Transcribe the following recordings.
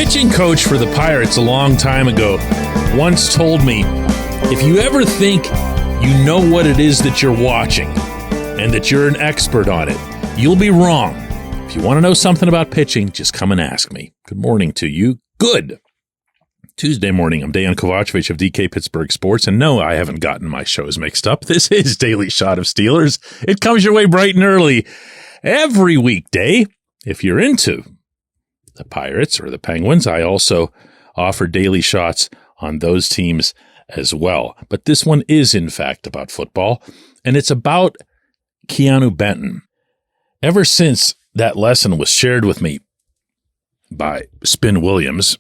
pitching coach for the Pirates a long time ago once told me, if you ever think you know what it is that you're watching and that you're an expert on it, you'll be wrong. If you want to know something about pitching, just come and ask me. Good morning to you. Good Tuesday morning. I'm Dejan Kovacevic of DK Pittsburgh Sports, and no, I haven't gotten my shows mixed up. This is Daily Shot of Steelers. It comes your way bright and early every weekday. If you're into the Pirates or the Penguins, I also offer daily shots on those teams as well. But this one is, in fact, about football, and it's about Keanu Benton. Ever since that lesson was shared with me by Spin Williams,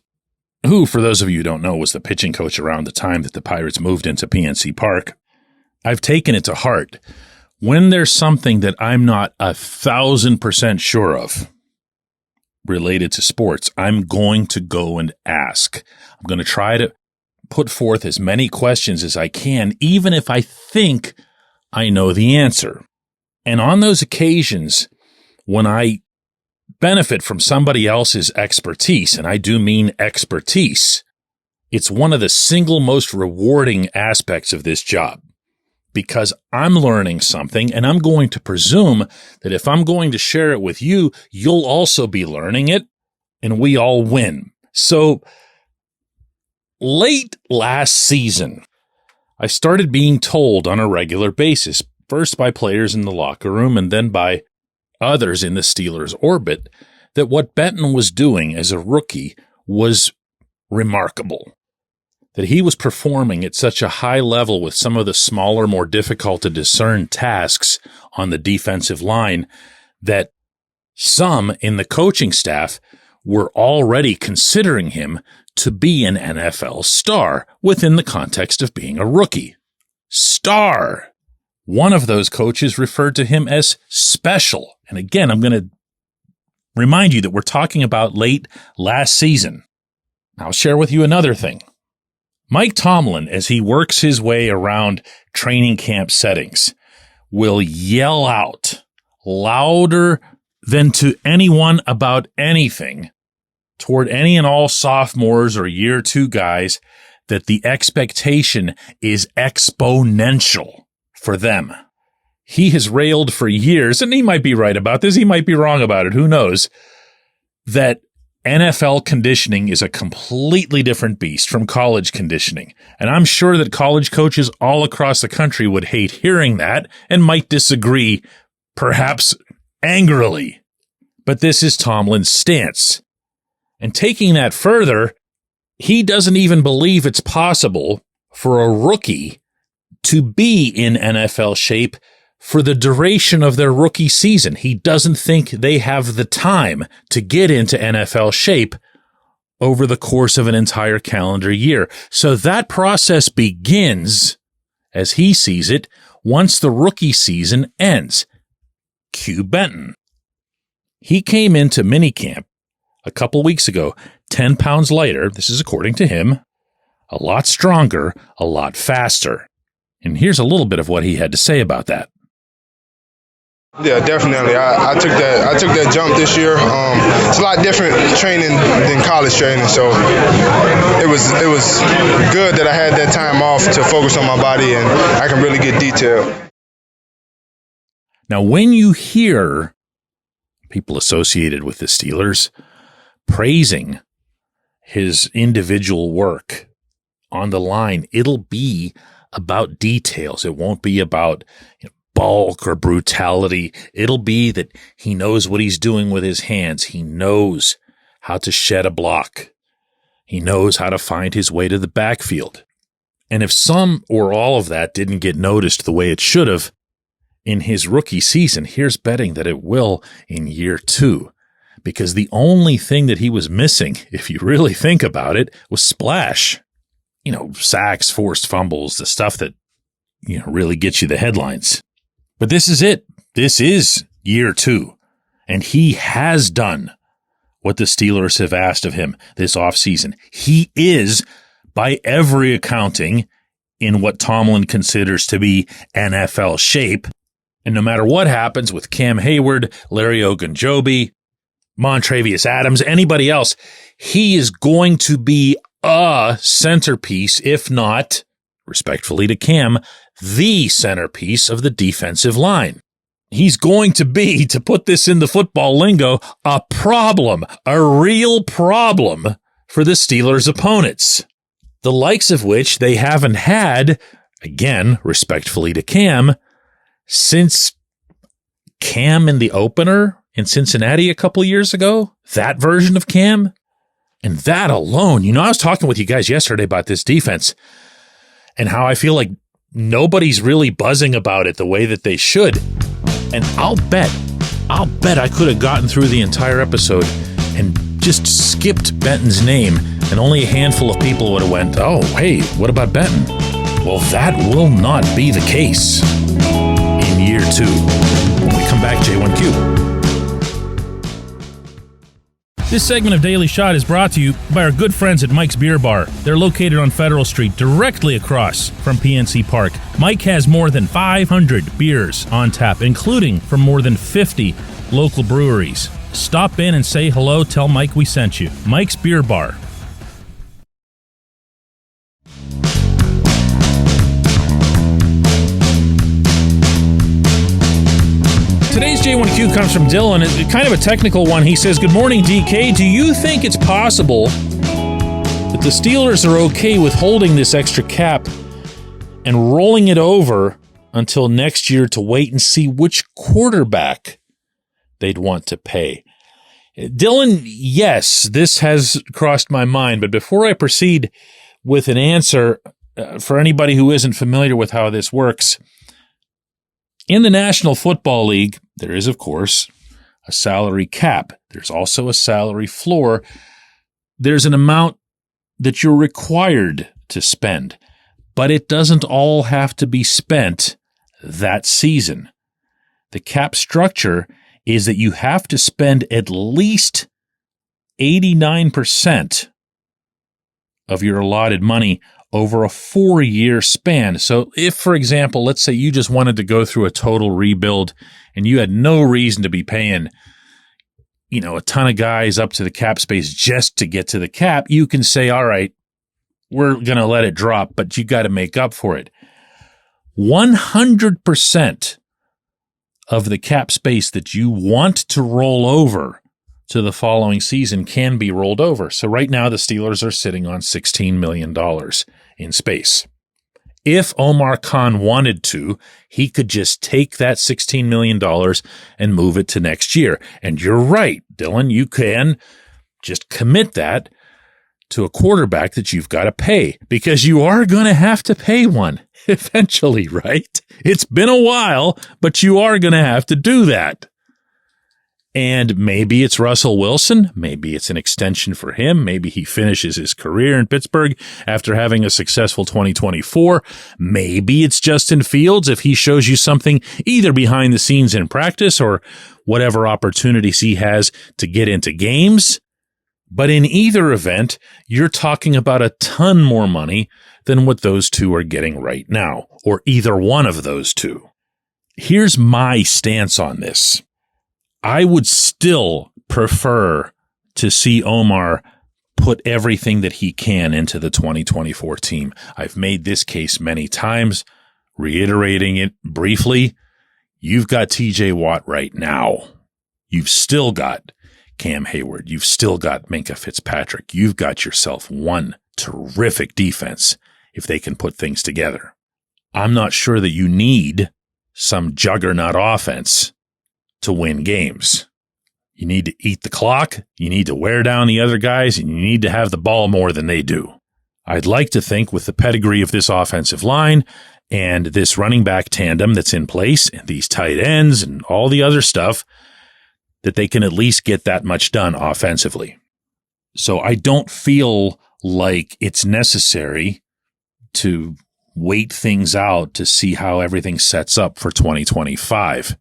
who, for those of you who don't know, was the pitching coach around the time that the Pirates moved into PNC Park, I've taken it to heart. When there's something that I'm not 1,000% sure of related to sports, I'm going to go and ask. I'm going to try to put forth as many questions as I can, even if I think I know the answer. And on those occasions, when I benefit from somebody else's expertise, and I do mean expertise, it's one of the single most rewarding aspects of this job, because I'm learning something, and I'm going to presume that if I'm going to share it with you, you'll also be learning it, and we all win. So late last season, I started being told on a regular basis, first by players in the locker room and then by others in the Steelers' orbit, that what Benton was doing as a rookie was remarkable. That he was performing at such a high level with some of the smaller, more difficult to discern tasks on the defensive line that some in the coaching staff were already considering him to be an NFL star within the context of being a rookie. Star! One of those coaches referred to him as special. And again, I'm going to remind you that we're talking about late last season. I'll share with you another thing. Mike Tomlin, as he works his way around training camp settings, will yell out louder than to anyone about anything toward any and all sophomores or year two guys that the expectation is exponential for them. He has railed for years, and he might be right about this, he might be wrong about it, who knows, that NFL conditioning is a completely different beast from college conditioning. And I'm sure that college coaches all across the country would hate hearing that and might disagree, perhaps angrily. But this is Tomlin's stance. And taking that further, he doesn't even believe it's possible for a rookie to be in NFL shape for the duration of their rookie season. He doesn't think they have the time to get into NFL shape over the course of an entire calendar year. So that process begins, as he sees it, once the rookie season ends. Q Benton. He came into minicamp a couple weeks ago, 10 pounds lighter, this is according to him, a lot stronger, a lot faster. And here's a little bit of what he had to say about that. Yeah, definitely. I took that jump this year. It's a lot different training than college training, so it was good that I had that time off to focus on my body and I can really get detailed. Now, when you hear people associated with the Steelers praising his individual work on the line, it'll be about details. It won't be about bulk or brutality. It'll be that he knows what he's doing with his hands. He knows how to shed a block. He knows how to find his way to the backfield. And if some or all of that didn't get noticed the way it should have in his rookie season, here's betting that it will in year two. Because the only thing that he was missing, if you really think about it, was splash. Sacks, forced fumbles, the stuff that, really gets you the headlines. But this is it. This is year two. And he has done what the Steelers have asked of him this offseason. He is, by every accounting, in what Tomlin considers to be NFL shape. And no matter what happens with Cam Hayward, Larry Ogunjobi, Montravius Adams, anybody else, he is going to be a centerpiece, if not, respectfully to Cam, the centerpiece of the defensive line. He's going to be, to put this in the football lingo, a problem, a real problem for the Steelers' opponents, the likes of which they haven't had, again, respectfully to Cam, since Cam in the opener in Cincinnati a couple years ago, that version of Cam. And that alone, I was talking with you guys yesterday about this defense and how I feel like nobody's really buzzing about it the way that they should. And I'll bet I could have gotten through the entire episode and just skipped Benton's name, and only a handful of people would have went, oh, hey, what about Benton? Well, that will not be the case in year 2. When we come back, J1Q. This segment of Daily Shot is brought to you by our good friends at Mike's Beer Bar. They're located on Federal Street, directly across from PNC Park. Mike has more than 500 beers on tap, including from more than 50 local breweries. Stop in and say hello. Tell Mike we sent you. Mike's Beer Bar. Today's J1Q comes from Dylan. It's kind of a technical one. He says, good morning, DK. Do you think it's possible that the Steelers are okay with holding this extra cap and rolling it over until next year to wait and see which quarterback they'd want to pay? Dylan, yes, this has crossed my mind. But before I proceed with an answer, for anybody who isn't familiar with how this works, in the National Football League, there is, of course, a salary cap. There's also a salary floor. There's an amount that you're required to spend, but it doesn't all have to be spent that season. The cap structure is that you have to spend at least 89% of your allotted money over a 4-year span. So if, for example, let's say you just wanted to go through a total rebuild and you had no reason to be paying, a ton of guys up to the cap space just to get to the cap, you can say, all right, we're going to let it drop, but you got to make up for it. 100% of the cap space that you want to roll over to the following season can be rolled over. So right now the Steelers are sitting on $16 million in space. If Omar Khan wanted to, he could just take that $16 million and move it to next year. And you're right, Dylan, you can just commit that to a quarterback that you've got to pay, because you are going to have to pay one eventually, right? It's been a while, but you are going to have to do that. And maybe it's Russell Wilson. Maybe it's an extension for him. Maybe he finishes his career in Pittsburgh after having a successful 2024. Maybe it's Justin Fields if he shows you something either behind the scenes in practice or whatever opportunities he has to get into games. But in either event, you're talking about a ton more money than what those two are getting right now, or either one of those two. Here's my stance on this. I would still prefer to see Omar put everything that he can into the 2024 team. I've made this case many times, reiterating it briefly. You've got TJ Watt right now. You've still got Cam Hayward. You've still got Minkah Fitzpatrick. You've got yourself one terrific defense if they can put things together. I'm not sure that you need some juggernaut offense to win games. You need to eat the clock, you need to wear down the other guys, and you need to have the ball more than they do. I'd like to think with the pedigree of this offensive line and this running back tandem that's in place and these tight ends and all the other stuff that they can at least get that much done offensively. So I don't feel like it's necessary to wait things out to see how everything sets up for 2025.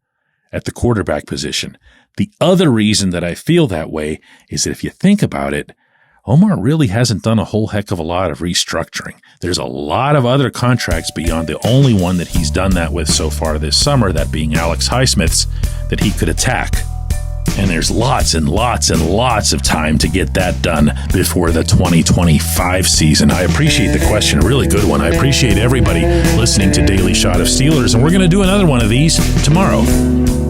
At the quarterback position. The other reason that I feel that way is that if you think about it, Omar really hasn't done a whole heck of a lot of restructuring. There's a lot of other contracts beyond the only one that he's done that with so far this summer, that being Alex Highsmith's, that he could attack. And there's lots and lots and lots of time to get that done before the 2025 season. I appreciate the question. A really good one. I appreciate everybody listening to Daily Shot of Steelers. And we're going to do another one of these tomorrow.